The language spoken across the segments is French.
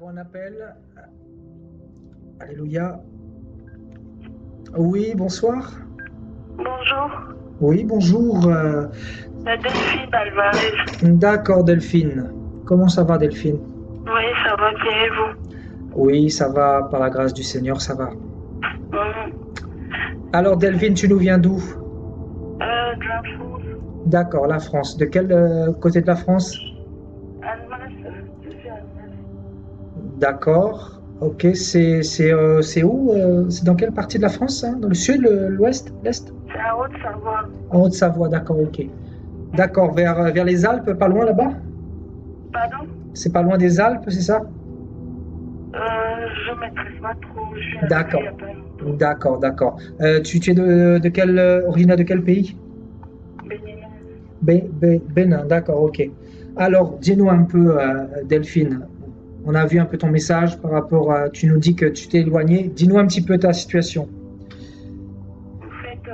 avons un appel. Alléluia. Oui, bonsoir. Bonjour, Oui, bonjour. la Delphine Alvarez. D'accord, Delphine. Comment ça va, Delphine? Oui, ça va bien et vous? Oui, ça va, par la grâce du Seigneur, ça va. Mhm. Alors, Delphine, tu nous viens d'où? De la France, D'accord, la France. De quel côté de la France? Almas, je suis Almas. D'accord. Ok, c'est où? C'est dans quelle partie de la France, hein? Dans le sud, l'ouest, l'est? C'est à Haute-Savoie. En Haute-Savoie, d'accord, ok. D'accord, vers les Alpes, pas loin là-bas? Pardon? C'est pas loin des Alpes, c'est ça? Je ne maîtrise pas trop, je suis arrivée il D'accord, n'y a pas longtemps. d'accord, d'accord. Tu es de quel, originaire de quel pays? Béninoise. Bénin, d'accord, ok. Alors, dis-nous un peu, Delphine, on a vu un peu ton message par rapport à, tu nous dis que tu t'es éloigné. Dis-nous un petit peu ta situation. En fait,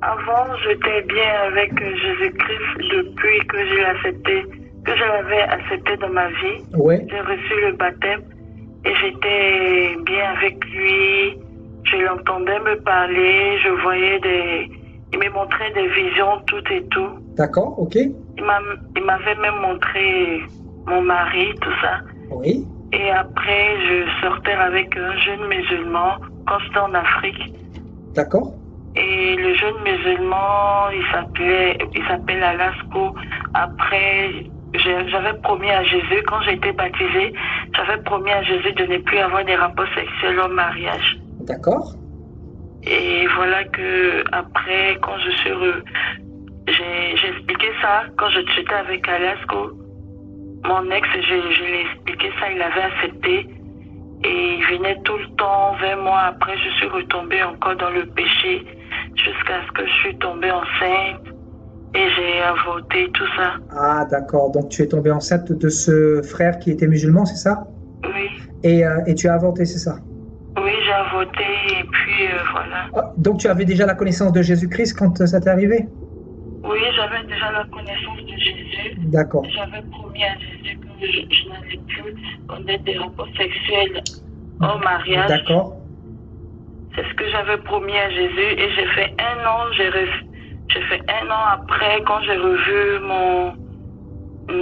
avant, j'étais bien avec Jésus-Christ depuis que je l'avais accepté dans ma vie. Ouais, J'ai reçu le baptême et j'étais bien avec lui. Je l'entendais me parler, il me montrait des visions, tout et tout. d'accord, ok. Il m'avait même montré mon mari, tout ça. Oui, Et après, je sortais avec un jeune musulman quand j'étais en Afrique. d'accord, Et le jeune musulman, il s'appelle Alasco. Après, j'avais promis à Jésus, quand j'ai été baptisée, j'avais promis à Jésus de ne plus avoir des rapports sexuels au mariage. d'accord, Et voilà que après, quand j'ai expliqué ça, quand j'étais avec Alasco, mon ex, je lui ai expliqué ça, il avait accepté. Et il venait tout le temps vers moi. Après, je suis retombée encore dans le péché jusqu'à ce que je suis tombée enceinte et j'ai avorté, tout ça. Ah, d'accord. Donc, tu es tombé enceinte de ce frère qui était musulman, c'est ça? Oui, Et tu as avorté, c'est ça? oui, j'ai avorté et puis voilà. Ah, donc, tu avais déjà la connaissance de Jésus-Christ quand ça t'est arrivé? Oui, j'avais déjà la connaissance de Jésus. D'accord, J'avais promis à Jésus que je n'allais plus connaître des rapports sexuels au mariage. d'accord, C'est ce que j'avais promis à Jésus et j'ai fait un an, j'ai fait un an après quand j'ai revu mon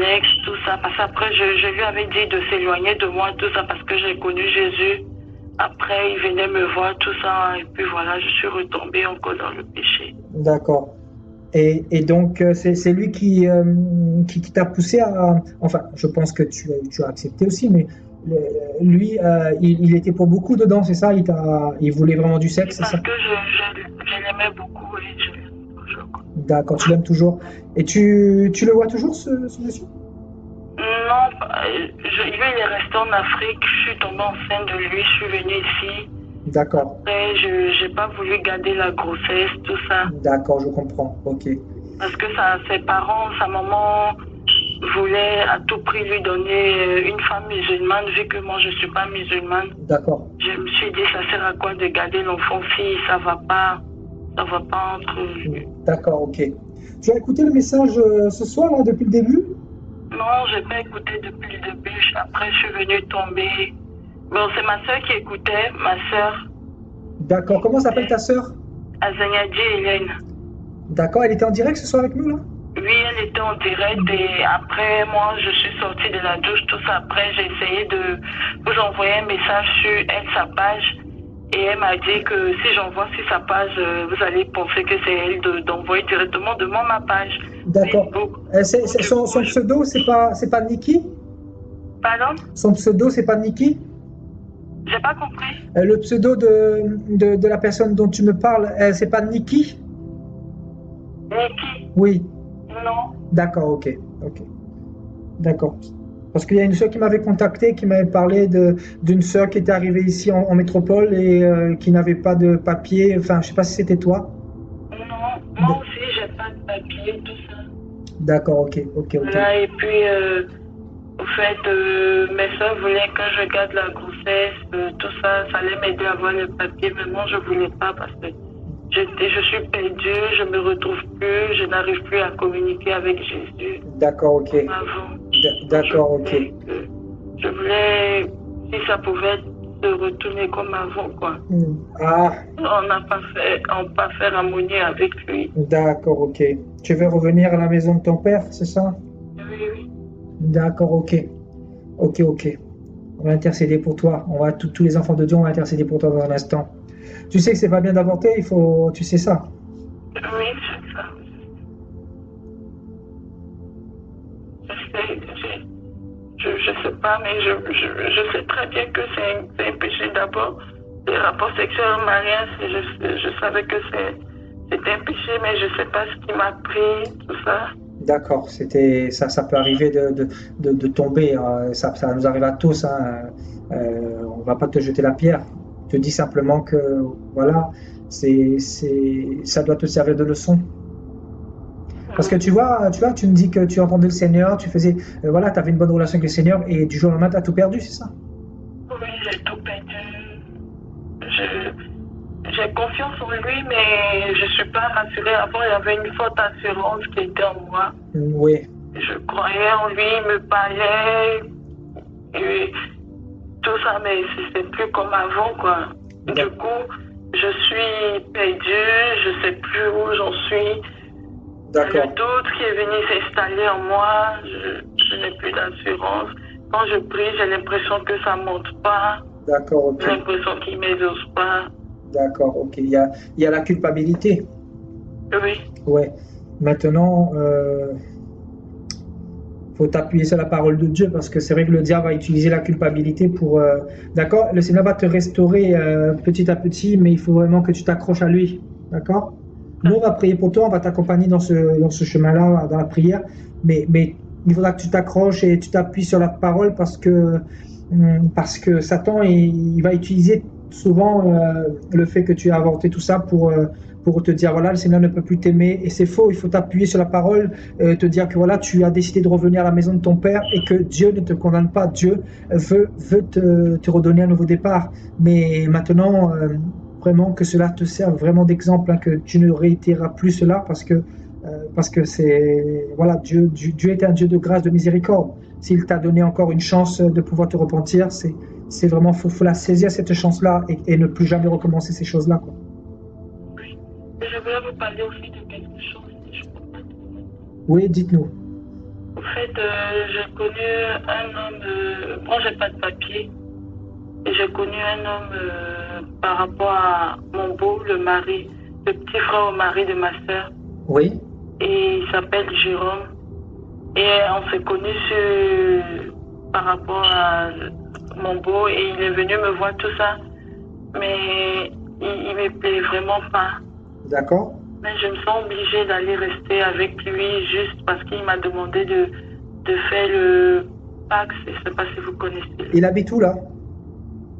ex, tout ça. Parce qu'après, je lui avais dit de s'éloigner de moi, tout ça, parce que j'ai connu Jésus. Après, il venait me voir, tout ça. Et puis voilà, je suis retombée encore dans le péché. d'accord. Et donc, c'est lui qui t'a poussé à... Enfin, je pense que tu as accepté aussi, mais lui, il était pour beaucoup dedans, c'est ça? Il voulait vraiment du sexe, c'est Parce ça? que je l'aimais beaucoup et je l'aime toujours. D'accord, tu l'aimes toujours. Et tu le vois toujours, ce monsieur? Non, lui, il est resté en Afrique. Je suis tombée enceinte de lui. Je suis venue ici. D'accord, Après, je n'ai pas voulu garder la grossesse, tout ça. d'accord, je comprends, ok. Parce que ses parents, sa maman voulait à tout prix lui donner une femme musulmane, vu que moi je ne suis pas musulmane. D'accord, Je me suis dit, ça sert à quoi de garder l'enfant si ça va pas entre... d'accord, ok. Tu as écouté le message ce soir, là, depuis le début? Non, je n'ai pas écouté depuis le début. Après, je suis venue tomber. Bon, c'est ma soeur qui écoutait, ma soeur. D'accord, comment s'appelle ta sœur? Azanyadji Hélène. D'accord, elle était en direct ce soir avec nous, là? Oui, elle était en direct et après, moi, je suis sortie de la douche, tout ça. Après, j'ai essayé de vous envoyer un message sur elle, sa page. Et elle m'a dit que si j'envoie sur sa page, vous allez penser que c'est elle d'envoyer directement de ma page. D'accord. Facebook. Son pseudo, c'est pas Nikki? Pardon? Son pseudo, c'est pas Nikki? J'ai pas compris. Le pseudo de la personne dont tu me parles, c'est pas Nikki? Nikki? Oui. Non. D'accord, ok. Ok. D'accord. Parce qu'il y a une sœur qui m'avait contacté, qui m'avait parlé d'une sœur qui était arrivée ici en métropole et qui n'avait pas de papier. Enfin, je sais pas si c'était toi. Non, moi aussi, j'ai pas de papier, tout ça. D'accord, ok. Voilà, et puis, en fait, mes soeurs voulaient que je garde la grossesse, tout ça, ça allait m'aider à avoir le papier, mais moi, je voulais pas parce que je suis perdue, je me retrouve plus, je n'arrive plus à communiquer avec Jésus. D'accord, ok. Avant. D'accord, ok. Je voulais, si ça pouvait se retourner comme avant, quoi. Ah, On n'a pas fait l'harmonie avec lui. d'accord, ok. Tu veux revenir à la maison de ton père, c'est ça? Oui, oui. D'accord, ok. Ok, ok. On va intercéder pour toi. On va tous les enfants de Dieu, on va intercéder pour toi dans un instant. Tu sais que c'est pas bien d'avorter, il faut, tu sais ça. Oui, c'est ça. Je sais pas, mais je sais très bien que c'est un péché d'abord. Les rapports sexuels mariés, je savais que c'était un péché, mais je sais pas ce qui m'a pris, tout ça. D'accord, ça peut arriver de tomber. Ça nous arrive à tous. Hein. On va pas te jeter la pierre. Je te dis simplement que voilà, ça doit te servir de leçon. Parce que tu tu me dis que tu entendais le Seigneur, tu faisais, voilà, tu avais une bonne relation avec le Seigneur et du jour au lendemain, tu as tout perdu, c'est ça? Oui, j'ai tout perdu. J'ai confiance en lui, mais je suis pas rassurée. Avant, il y avait une forte assurance qui était en moi. Oui. Je croyais en lui, il me parlait, et tout ça, mais c'est plus comme avant, quoi. Du coup, je suis perdue, je sais plus où j'en suis. D'accord. Le doute qui est venu s'installer en moi, je n'ai plus d'assurance. Quand je prie, j'ai l'impression que ça ne monte pas. D'accord, ok. J'ai l'impression qu'il ne m'exauce pas. D'accord, ok. Il y a la culpabilité. Oui. Ouais. Maintenant, faut t'appuyer sur la parole de Dieu parce que c'est vrai que le diable va utiliser la culpabilité pour. D'accord? Le Seigneur va te restaurer petit à petit, mais il faut vraiment que tu t'accroches à lui. D'accord? Nous, on va prier pour toi, on va t'accompagner dans ce chemin-là, dans la prière, mais il faudra que tu t'accroches et tu t'appuies sur la parole parce que Satan, il va utiliser souvent le fait que tu as avorté tout ça pour te dire, voilà, le Seigneur ne peut plus t'aimer, et c'est faux, il faut t'appuyer sur la parole, te dire que voilà, tu as décidé de revenir à la maison de ton Père et que Dieu ne te condamne pas, Dieu veut te redonner un nouveau départ. Mais maintenant, vraiment que cela te serve vraiment d'exemple, hein, que tu ne réitéreras plus cela parce que c'est voilà, Dieu est un Dieu de grâce, de miséricorde. S'il t'a donné encore une chance de pouvoir te repentir, c'est vraiment faut la saisir cette chance-là et ne plus jamais recommencer ces choses-là, quoi. Oui. Je voulais vous parler aussi de quelque chose que je peux pas trouver. Oui, dites-nous. En fait, j'ai connu un homme. Moi, j'ai pas de papier. Et j'ai connu un homme par rapport à mon beau, le mari, le petit frère au mari de ma soeur. Oui. Et il s'appelle Jérôme. Et on s'est connus par rapport à mon beau et il est venu me voir tout ça. Mais il me plaît vraiment pas. D'accord. Mais je me sens obligée d'aller rester avec lui juste parce qu'il m'a demandé de faire le Pax. Je ne sais pas si vous connaissez. Il habite où là?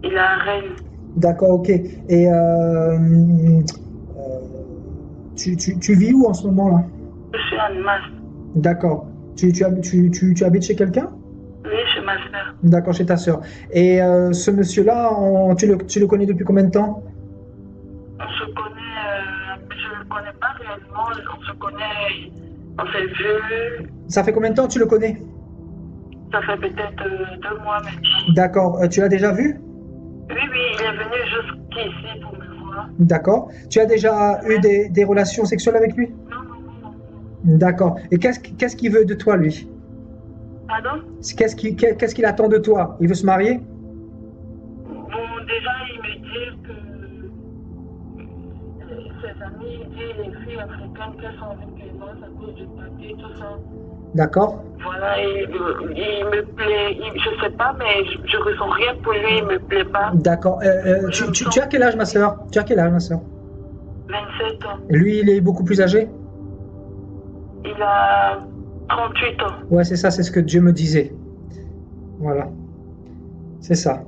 Il est à Rennes. D'accord, ok. Et tu vis où en ce moment là? Je suis à Masse. D'accord. Tu habites chez quelqu'un? Oui, chez ma soeur. D'accord, chez ta soeur. Et ce monsieur-là, tu le connais depuis combien de temps? On se connaît, je ne le connais pas réellement. On se connaît, on s'est vu. Ça fait combien de temps que tu le connais? Ça fait peut-être 2 mois maintenant. D'accord. Tu l'as déjà vu? Oui, il est venu jusqu'ici pour me voir. D'accord. Tu as déjà eu des relations sexuelles avec lui? Non. D'accord. Et qu'est-ce qu'il veut de toi, lui? Pardon? Qu'est-ce qu'il attend de toi? Il veut se marier? Bon, déjà, il me dit que ses amis disent les filles africaines qu'elles sont avec les noirs à cause du papier, tout ça. D'accord. Voilà, il me plaît, je sais pas, mais je ressens rien pour lui, il me plaît pas. D'accord. Tu as quel âge, ma soeur? 27 ans. Lui, il est beaucoup plus âgé? Il a 38 ans. Ouais, c'est ça, c'est ce que Dieu me disait. Voilà. C'est ça.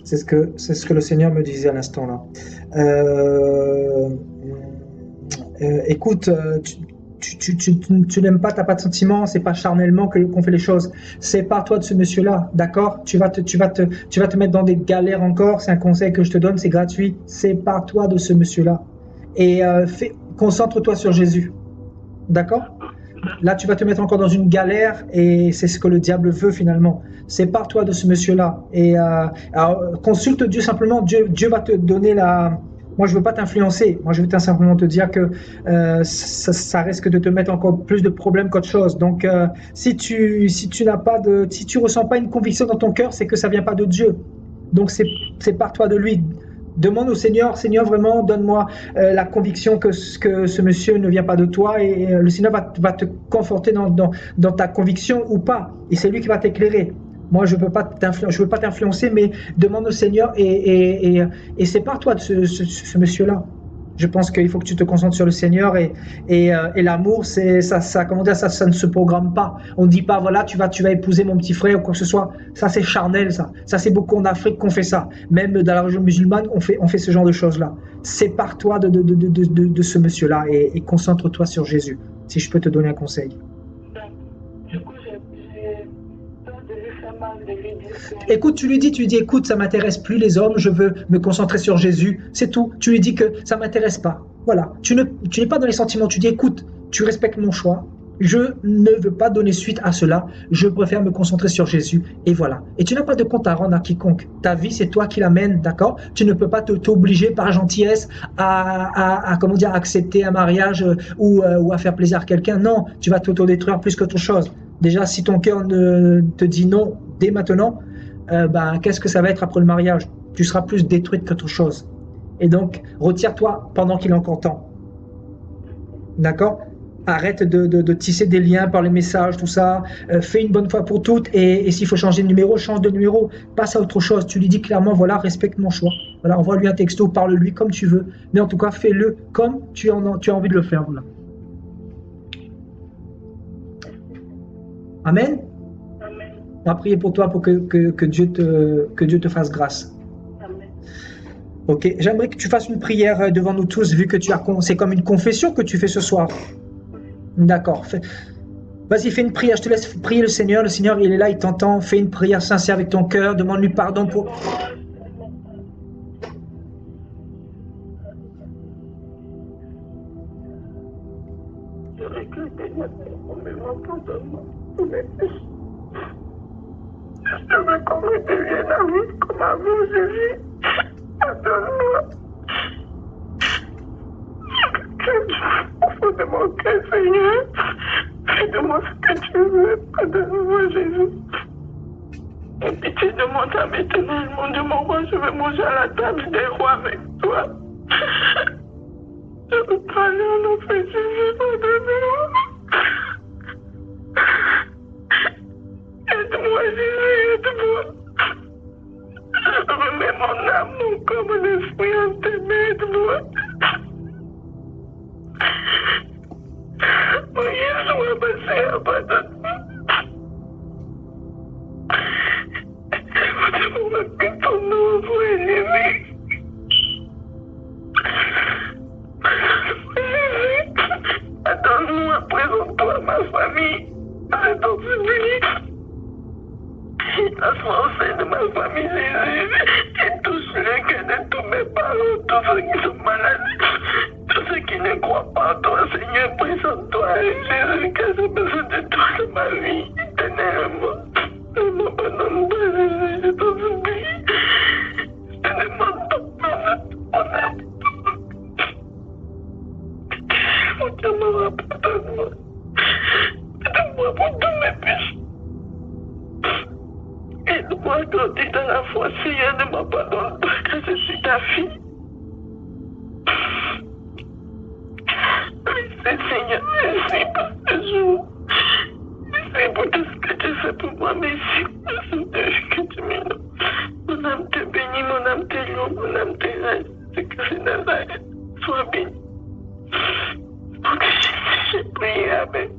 C'est ce que le Seigneur me disait à l'instant là. Écoute, tu n'aimes pas, t'as pas de sentiments, c'est pas charnellement qu'on fait les choses. Sépare-toi de ce monsieur-là, d'accord? Tu vas te mettre dans des galères encore. C'est un conseil que je te donne, c'est gratuit. Sépare-toi de ce monsieur-là et concentre-toi sur Jésus, d'accord? Là, tu vas te mettre encore dans une galère et c'est ce que le diable veut finalement. Sépare-toi de ce monsieur-là et alors, consulte Dieu simplement. Dieu va te donner la. Moi, je veux pas t'influencer. Moi, je veux simplement te dire que ça risque de te mettre encore plus de problèmes qu'autre chose. Donc, si tu ressens pas une conviction dans ton cœur, c'est que ça vient pas de Dieu. Donc, sépare-toi de lui. Demande au Seigneur, Seigneur, vraiment, donne-moi la conviction que ce monsieur ne vient pas de toi et le Seigneur va te conforter dans ta conviction ou pas. Et c'est lui qui va t'éclairer. Moi, je veux pas t'influencer, mais demande au Seigneur et sépare-toi de ce monsieur-là. Je pense qu'il faut que tu te concentres sur le Seigneur et l'amour, comment dire, ça ne se programme pas. On ne dit pas, voilà, tu vas épouser mon petit frère ou quoi que ce soit. Ça, c'est charnel, ça. Ça, c'est beaucoup en Afrique qu'on fait ça. Même dans la région musulmane, on fait ce genre de choses-là. Sépare-toi de ce monsieur-là et concentre-toi sur Jésus. Si je peux te donner un conseil. Du coup, j'ai peur de lui faire mal, de lui dire que... Écoute, tu lui dis, écoute, ça m'intéresse plus les hommes, je veux me concentrer sur Jésus, c'est tout. Tu lui dis que ça m'intéresse pas. Voilà. Tu n'es pas dans les sentiments. Tu dis, écoute, tu respectes mon choix. Je ne veux pas donner suite à cela. Je préfère me concentrer sur Jésus. Et voilà. Et tu n'as pas de compte à rendre à quiconque. Ta vie, c'est toi qui l'amènes, d'accord? Tu ne peux pas t'obliger par gentillesse à comment dire, accepter un mariage ou à faire plaisir à quelqu'un. Non, tu vas t'autodétruire plus qu'autre chose. Déjà, si ton cœur te dit non dès maintenant, qu'est-ce que ça va être après le mariage? Tu seras plus détruite qu'autre chose. Et donc, retire-toi pendant qu'il est encore temps. D'accord? Arrête de tisser des liens par les messages, tout ça. Fais une bonne fois pour toutes. Et s'il faut changer de numéro, change de numéro. Passe à autre chose. Tu lui dis clairement, voilà, respecte mon choix. Voilà, envoie-lui un texto, parle-lui comme tu veux. Mais en tout cas, fais-le comme tu as envie de le faire. Voilà. Amen. Amen. On va prier pour toi pour que Dieu te fasse grâce. Amen. Ok, j'aimerais que tu fasses une prière devant nous tous, vu que c'est comme une confession que tu fais ce soir. D'accord. Vas-y, fais une prière. Je te laisse prier le Seigneur. Le Seigneur, il est là, il t'entend. Fais une prière sincère avec ton cœur. Demande-lui pardon pour. Je réclame énormément pardonnement pour mes péchés. Je veux qu'on redevienne amis comme avant Jésus. Pardonne-moi. Au fond de mon cœur, Seigneur, fais de moi ce que tu veux. Pardonne-moi, Jésus. Et pitié de mon âme éternelle, mon Dieu, mon roi, je veux manger à la table des rois avec toi. Je veux parler en nom de Jésus, pardonne-moi. Aide-moi, Jésus, aide-moi. Je remets mon âme, mon corps, mon esprit en tes mains, aide-moi. Oh Jésus, ma sœur, pardonne-moi. Aide-moi que ton nom soit élevé. Jésus, attends-moi, présente-toi à ma famille. C'est ton public. Laisse-moi au sein de ma famille, Jésus, et touche le cœur de tous mes parents, tous ceux qui sont malades, tous ceux qui ne croient pas en toi, Seigneur, présente-toi, Jésus, car j'ai besoin de toi dans ma vie, éternellement. Ne m'abandonne pas, Jésus, je t'en supplie. Je te demande pardon de ton âme. Mon Dieu, pardonne-moi. Pardonne-moi pour tous mes péchés. Aide-moi à grandir dans la foi, Seigneur, ne m'abandonne pas, car je suis ta fille. Merci, Seigneur, merci pour ce jour. Merci pour tout ce que tu fais pour moi, merci pour ce que tu m'aimes. Mon âme te bénit, mon âme te loue, mon âme te rend. Ce que c'est Nazareth, sois béni. Pour que j'ai prié, Amen.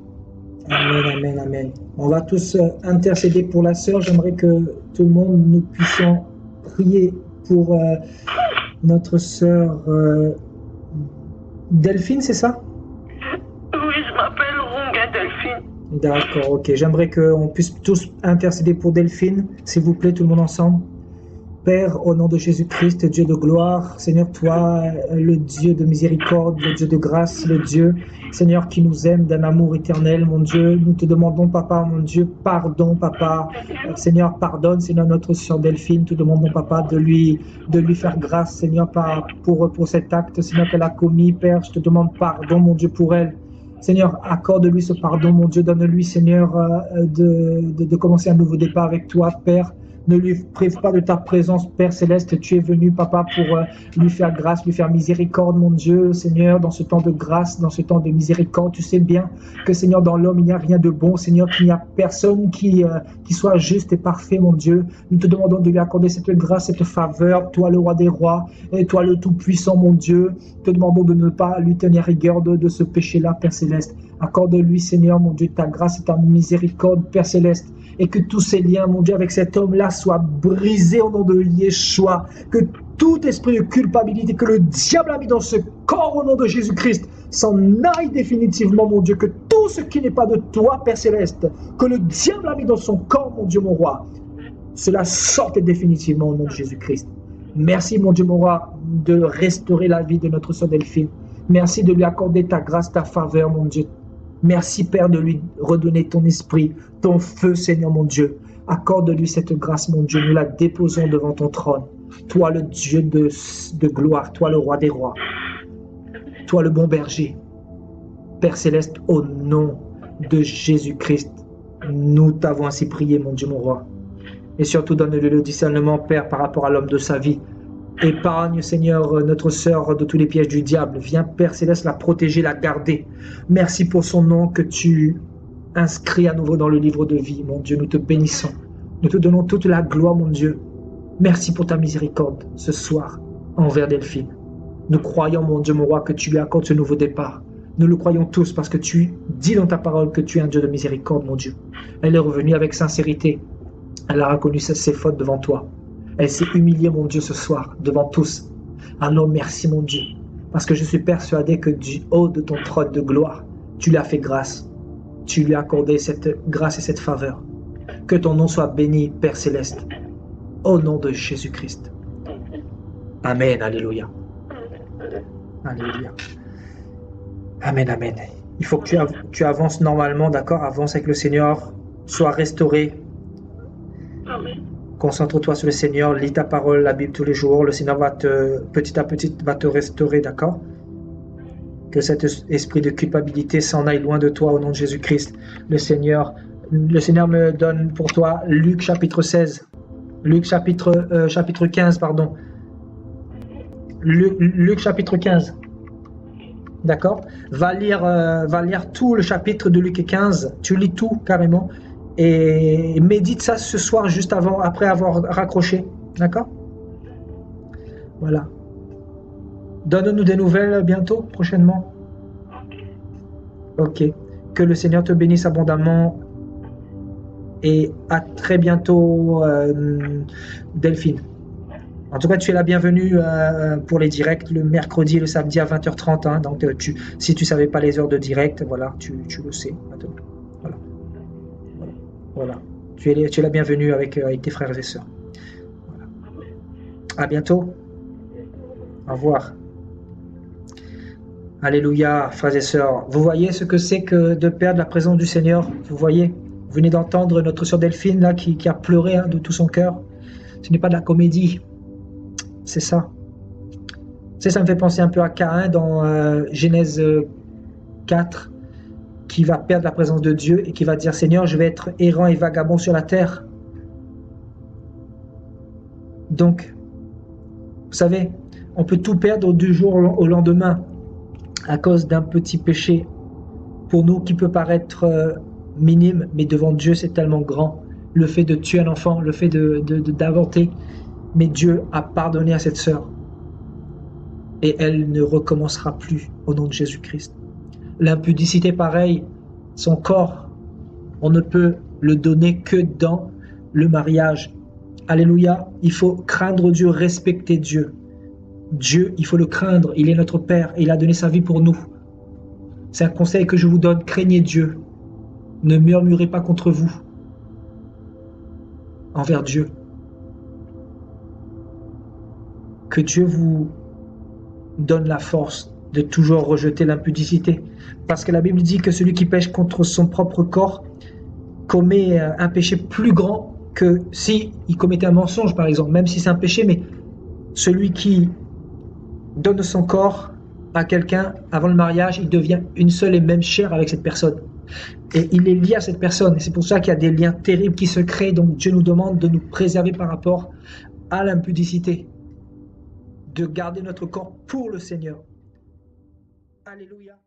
Amen, amen, amen. On va tous intercéder pour la sœur. J'aimerais que tout le monde, nous puissions prier pour notre sœur Delphine, c'est ça? Oui, je m'appelle Runga Delphine. D'accord, ok. J'aimerais qu'on puisse tous intercéder pour Delphine, s'il vous plaît, tout le monde ensemble. Père, au nom de Jésus-Christ, Dieu de gloire, Seigneur, toi, le Dieu de miséricorde, le Dieu de grâce, le Dieu, Seigneur, qui nous aime d'un amour éternel, mon Dieu, nous te demandons, Papa, mon Dieu, pardon, Papa, Seigneur, pardonne, Seigneur, notre sœur Delphine, te demandons, Papa, de lui faire grâce, Seigneur, pour cet acte, Seigneur, qu'elle a commis, Père, je te demande pardon, mon Dieu, pour elle. Seigneur, accorde-lui ce pardon, mon Dieu, donne-lui, Seigneur, de commencer un nouveau départ avec toi, Père. Ne lui prive pas de ta présence, Père Céleste. Tu es venu, Papa, pour lui faire grâce, lui faire miséricorde, mon Dieu, Seigneur, dans ce temps de grâce, dans ce temps de miséricorde. Tu sais bien que, Seigneur, dans l'homme, il n'y a rien de bon, Seigneur, qu'il n'y a personne qui soit juste et parfait, mon Dieu. Nous te demandons de lui accorder cette grâce, cette faveur, toi, le roi des rois, et toi, le Tout-Puissant, mon Dieu. Te demandons de ne pas lui tenir rigueur de ce péché-là, Père Céleste. Accorde-lui, Seigneur, mon Dieu, ta grâce et ta miséricorde, Père Céleste. Et que tous ces liens, mon Dieu, avec cet homme-là soient brisés au nom de Yeshua. Que tout esprit de culpabilité que le diable a mis dans ce corps au nom de Jésus-Christ s'en aille définitivement, mon Dieu. Que tout ce qui n'est pas de toi, Père Céleste, que le diable a mis dans son corps, mon Dieu, mon roi, cela sorte définitivement au nom de Jésus-Christ. Merci, mon Dieu, mon roi, de restaurer la vie de notre sœur Delphine. Merci de lui accorder ta grâce, ta faveur, mon Dieu. Merci, Père, de lui redonner ton esprit, ton feu, Seigneur, mon Dieu. Accorde-lui cette grâce, mon Dieu. Nous la déposons devant ton trône. Toi, le Dieu de gloire, toi, le roi des rois, toi, le bon berger. Père Céleste, au nom de Jésus-Christ, nous t'avons ainsi prié, mon Dieu, mon roi. Et surtout, donne-lui le discernement, Père, par rapport à l'homme de sa vie. Épargne, Seigneur, notre sœur de tous les pièges du diable. Viens, Père Céleste, la protéger, la garder. Merci pour son nom que tu inscris à nouveau dans le livre de vie. Mon Dieu, nous te bénissons. Nous te donnons toute la gloire, mon Dieu. Merci pour ta miséricorde ce soir envers Delphine. Nous croyons, mon Dieu, mon roi, que tu lui accordes ce nouveau départ. Nous le croyons tous parce que tu dis dans ta parole que tu es un Dieu de miséricorde, mon Dieu. Elle est revenue avec sincérité. Elle a reconnu ses fautes devant toi. Elle s'est humiliée, mon Dieu, ce soir, devant tous. Alors merci, mon Dieu, parce que je suis persuadé que du haut de ton trône de gloire, tu lui as fait grâce. Tu lui as accordé cette grâce et cette faveur. Que ton nom soit béni, Père Céleste, au nom de Jésus-Christ. Amen, alléluia. Alléluia. Amen, amen. Il faut que tu avances normalement, d'accord? Avance avec le Seigneur, sois restauré. Amen. Concentre-toi sur le Seigneur, lis ta parole, la Bible tous les jours. Le Seigneur petit à petit va te restaurer, d'accord? Que cet esprit de culpabilité s'en aille loin de toi au nom de Jésus-Christ. Le Seigneur me donne pour toi Luc chapitre 16. Luc chapitre 15, pardon. Luc chapitre 15. D'accord? Va lire tout le chapitre de Luc 15. Tu lis tout carrément. Et médite ça ce soir juste après avoir raccroché. D'accord? Voilà. Donne-nous des nouvelles bientôt, prochainement. Ok. Que le Seigneur te bénisse abondamment. Et à très bientôt, Delphine. En tout cas, tu es la bienvenue pour les directs le mercredi et le samedi à 20h30. Hein. Donc, si tu ne savais pas les heures de direct, voilà, tu le sais maintenant. Voilà. Tu es la bienvenue avec tes frères et sœurs. Voilà. À bientôt. Au revoir. Alléluia, frères et sœurs. Vous voyez ce que c'est que de perdre la présence du Seigneur? Vous voyez? Vous venez d'entendre notre sœur Delphine là, qui a pleuré de tout son cœur. Ce n'est pas de la comédie. C'est ça. Ça me fait penser un peu à Caïn dans Genèse 4. Qui va perdre la présence de Dieu et qui va dire « Seigneur, je vais être errant et vagabond sur la terre. » Donc, vous savez, on peut tout perdre du jour au lendemain à cause d'un petit péché pour nous qui peut paraître minime, mais devant Dieu c'est tellement grand. Le fait de tuer un enfant, le fait d'inventer, mais Dieu a pardonné à cette sœur et elle ne recommencera plus au nom de Jésus-Christ. L'impudicité, pareil, son corps, on ne peut le donner que dans le mariage. Alléluia, il faut craindre Dieu, respecter Dieu. Dieu, il faut le craindre, il est notre Père et il a donné sa vie pour nous. C'est un conseil que je vous donne, craignez Dieu. Ne murmurez pas contre vous, envers Dieu. que Dieu vous donne la force de toujours rejeter l'impudicité. Parce que la Bible dit que celui qui pêche contre son propre corps commet un péché plus grand que si il commettait un mensonge, par exemple, même si c'est un péché, mais celui qui donne son corps à quelqu'un avant le mariage, il devient une seule et même chair avec cette personne. Et il est lié à cette personne. Et c'est pour ça qu'il y a des liens terribles qui se créent. Donc Dieu nous demande de nous préserver par rapport à l'impudicité, de garder notre corps pour le Seigneur. Alléluia.